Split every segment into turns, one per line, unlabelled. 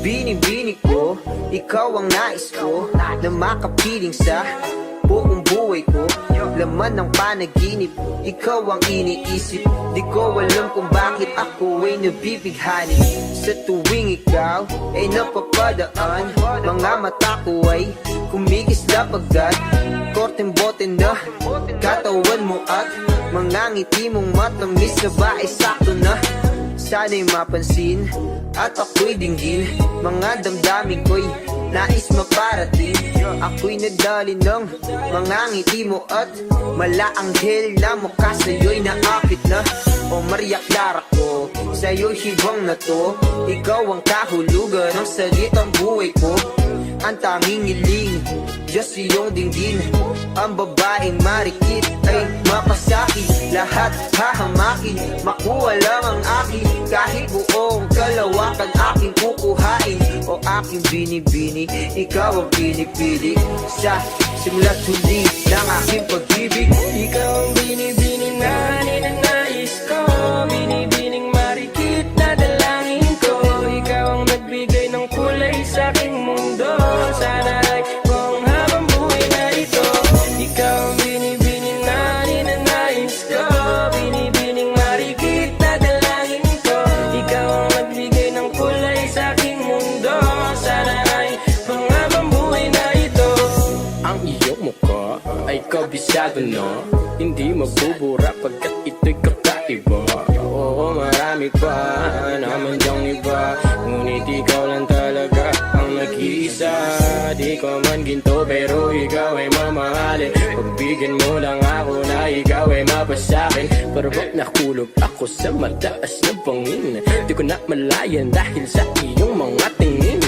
Bini-bini ko, ikaw ang nais ko na makapiling sa buong buhay ko. Laman ng panaginip, ikaw ang iniisip. Di ko alam kung bakit ako ay nabibighani. Sa tuwing ikaw ay napapadaan, mga mata ko ay kumikislap agad. Korteng bote na katawan mo at mga ngiti mong matamis na ba ay sakto na. Sana'y mapansin at ako'y dinggin, mga damdamin ko'y nais maparating. Ako'y nadali ng mga ngiti mo at malaanghel na mukha sa'yo'y naakit na. O Maria Clara ko, sa'yo'y hibang na to. Ikaw ang kahulugan ng salitang buhay ko. Ang tanging hiling, Diyos iyong dinggin. Ang babaeng marikit ay mapasakit. Lahat hahamakin, makuha lang ang akin. Kahit buong kalawakan aking kukuhain. O aking binibini, ikaw ang pinipili. Sa simula't huli ng aking pag-ibig.
Ikaw ang binibini na ninanais ko, binibining marikit na dalangin ko. Ikaw ang nagbigay ng kulay sa aking mundo. Sana ay buong habang buhay na ito. Ikaw ang binibini na ninanais ko, binibining marikit na dalangin ko. Ikaw ang nagbigay ng kulay sa aking mundo. Sana ay buong habang buhay na ito. Ang iyong mukha ay kabisado no, hindi mabubura pagkat ito'y kakaiba. Oo, marami pa naman diyang iba, ngunit ikaw lang talaga ang nag-iisa. Di ko man ginto pero ikaw ay mamahalin. Pagbigyan mo lang ako na ikaw ay mapasakin. Pero ba't nakulog ako sa mataas na bangin? Di ko na malayan dahil sa iyong mga tingin.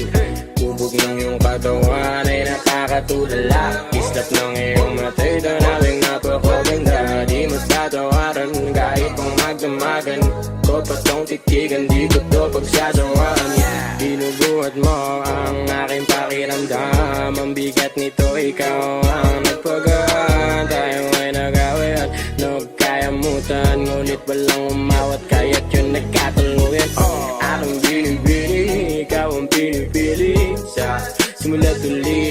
Kubog ng iyong katawan ay nakakatulala. Kislap ng iyong matay, tanawing napakaganda. Di matatawaran kahit pang magdamagan ko pa tong titigan, di ko to pagsasawaan. Binubuhat mo ang aking pakiramdam. Ang bigat nito, ikaw ang nagpagaan. Tayo ay nag-away at nagkayamutan, ngunit walang umawat kaya't yun nagkatuluyan. Aking binibini, ikaw ang pinipili. Sa simula't uli